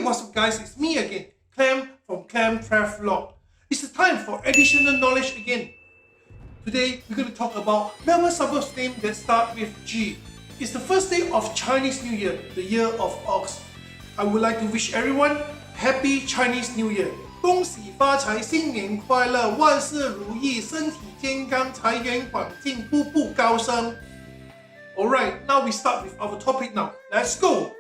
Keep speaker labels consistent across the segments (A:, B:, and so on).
A: what's up guys, it's me again, Clem from Clem Travelog. It's the time for additional knowledge again. Today we're going to talk about Melbourne Suburbs name that start with G. It's the first day of Chinese New Year, the year of Ox. I would like to wish everyone Happy Chinese New Year. 恭喜发财，新年快乐，万事如意，身体健康，财源广进，步步高升。Alright, now we start with our topic now. Let's go!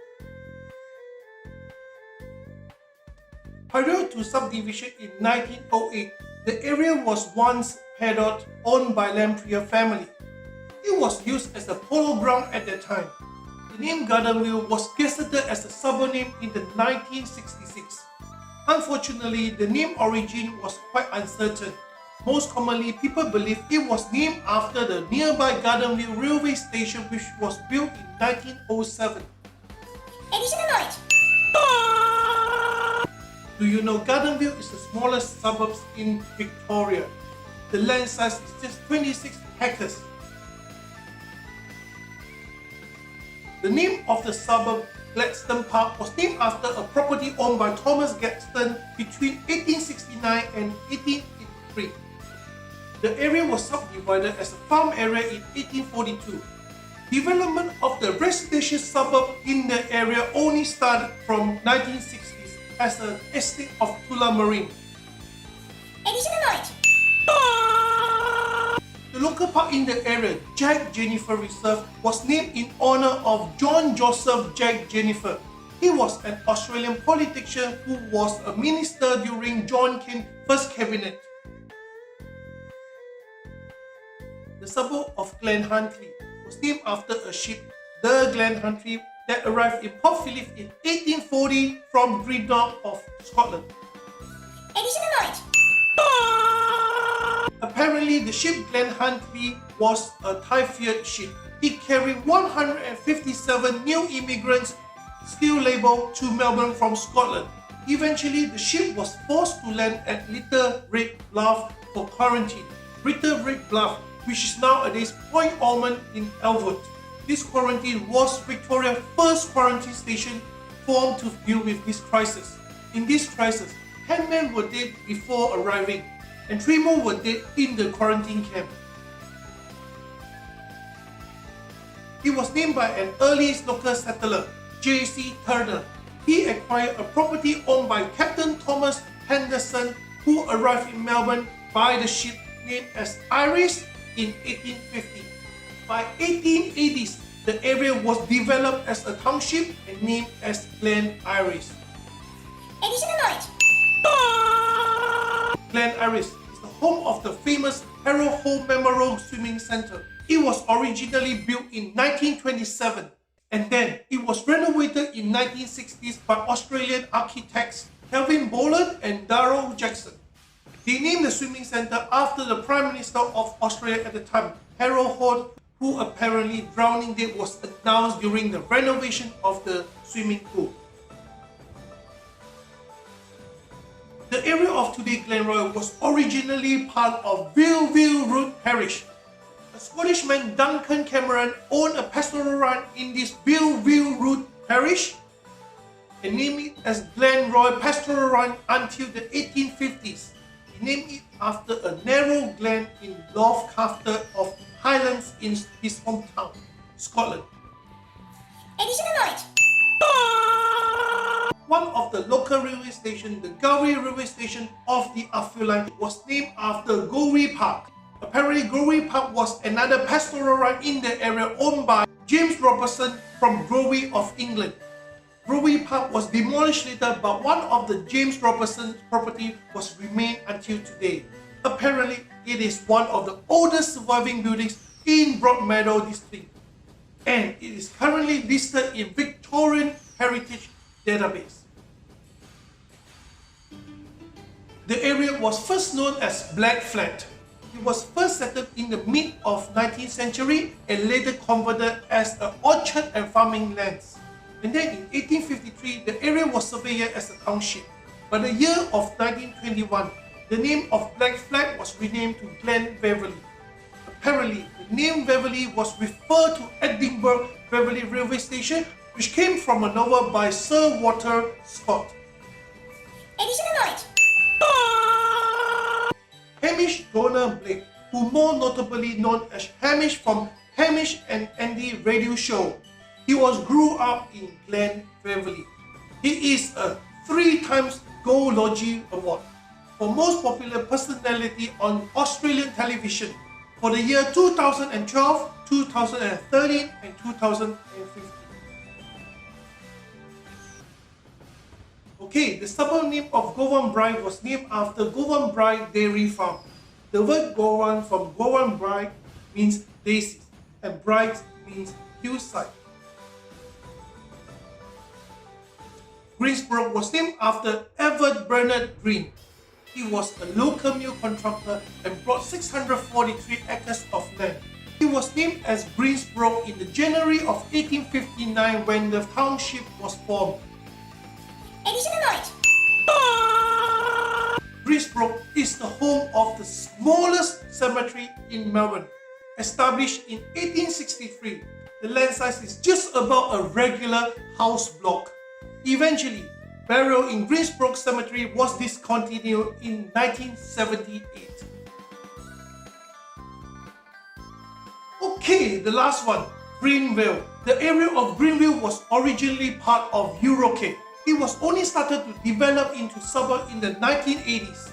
A: Prior to subdivision in 1908, the area was once paddock owned by Lamprier family. It was used as a polo ground at that time. The name Gardenvale was gazetted as a suburb name in the 1966. Unfortunately, the name origin was quite uncertain. Most commonly, people believe it was named after the nearby Gardenvale railway station, which was built in 1907.
B: Additional knowledge.
A: Do you know Gardenvale is the smallest suburb in Victoria? The land size is just 26 hectares. The name of the suburb, Gladstone Park, was named after a property owned by Thomas Gladstone between 1869 and 1883. The area was subdivided as a farm area in 1842. Development of the residential suburb in the area only started from 1960s as an estate of Tullamarine.
B: Additional knowledge.
A: The local park in the area, Jack Jennifer Reserve, was named in honor of John Joseph Jack Jennifer. He was an Australian politician who was a minister during John Cain's first cabinet. The suburb of Glen Huntly was named after a ship, the Glen Huntly, that arrived in Port Phillip in 1840 from Greensborough of Scotland.
B: Additional knowledge.
A: Apparently, the ship Glen Huntly was a typhoid ship. It carried 157 new immigrants, skilled labor, to Melbourne from Scotland. Eventually, the ship was forced to land at Little Red Bluff for quarantine. Little Red Bluff, which is nowadays Point Ormond in Elwood. This quarantine was Victoria's first quarantine station formed to deal with this crisis. In this crisis, 10 men were dead before arriving, and 3 more were dead in the quarantine camp. It was named by an early local settler, J.C. Turner. He acquired a property owned by Captain Thomas Henderson, who arrived in Melbourne by the ship named as Iris in 1850. By 1880s, the area was developed as a township and named as Glen Iris.
B: Additional knowledge.
A: Glen Iris is the home of the famous Harold Home Memorial Swimming Centre. It was originally built in 1927 and then it was renovated in 1960s by Australian architects Kelvin Boland and Darrell Jackson. They named the swimming centre after the Prime Minister of Australia at the time, Harold Holt, who apparently drowning dead was announced during the renovation of the swimming pool. The area of today Glenroy was originally part of Vale Road Parish. A Scottish man, Duncan Cameron, owned a pastoral ranch in this Vale Road Parish and named it as Glenroy Pastoral Ranch until the 1850s. He named it after a narrow glen in Loftcafter of Highlands in his hometown, Scotland.
B: Additional knowledge.
A: One of the local railway stations, the Gowanbrae railway station of the Upfield line, was named after Gowanbrae Park. Apparently, Gowanbrae Park was another pastoral ranch in the area owned by James Robertson from Gowanbrae of England. Gowanbrae Park was demolished later, but one of the James Robertson property was remained until today. Apparently, it is one of the oldest surviving buildings in Broadmeadow district, and it is currently listed in Victorian Heritage Database. The area was first known as Black Flat. It was first settled in the mid of 19th century and later converted as an orchard and farming lands. And then in 1853, the area was surveyed as a township. By the year of 1921, the name of Black Flat was renamed to Glen Waverley. Apparently, the name Waverley was referred to Edinburgh Waverley Railway Station, which came from a novel by Sir Walter Scott.
B: Additional knowledge.
A: Hamish Donner Blake, who more notably known as Hamish from Hamish and Andy radio show. He grew up in Glen Waverley. He is a 3 times Gold Logie Award for most popular personality on Australian television for the year 2012, 2013 and 2015. Okay, the suburb name of Gowanbrae was named after Gowanbrae Dairy Farm. The word Gowan from Gowanbrae means daisies and bright means hillside. Greensborough was named after Everett Bernard Green. He was a local mill contractor and bought 643 acres of land. He was named as Greensborough in the January of 1859 when the township was formed.
B: Additional knowledge.
A: Greensborough is the home of the smallest cemetery in Melbourne. Established in 1863, the land size is just about a regular house block. Eventually, burial in Greensborough Cemetery was discontinued in 1978. Okay, the last one, Greenvale. The area of Greenvale was originally part of Eurocape. It was only started to develop into suburb in the 1980s.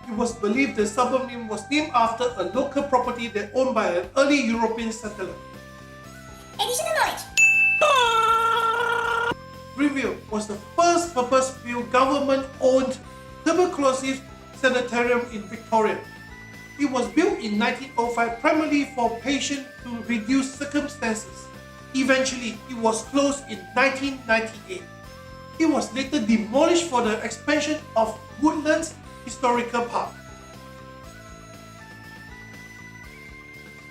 A: It was believed the suburb name was named after a local property that owned by an early European settler.
B: Additional knowledge.
A: Greenvale was the first purpose-built government-owned tuberculosis sanitarium in Victoria. It was built in 1905 primarily for patients to reduce circumstances. Eventually, it was closed in 1998. It was later demolished for the expansion of Woodlands Historical Park.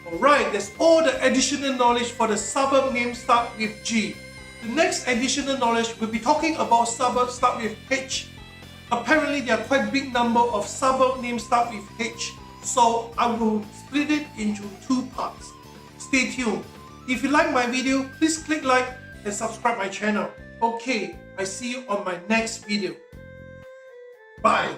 A: Alright, that's all the additional knowledge for the suburb name start with G. The next additional knowledge will be talking about suburbs start with H. Apparently, there are quite big number of suburb names start with H, so I will split it into 2 parts. Stay tuned. If you like my video, please click like and subscribe my channel. Okay, I see you on my next video. Bye.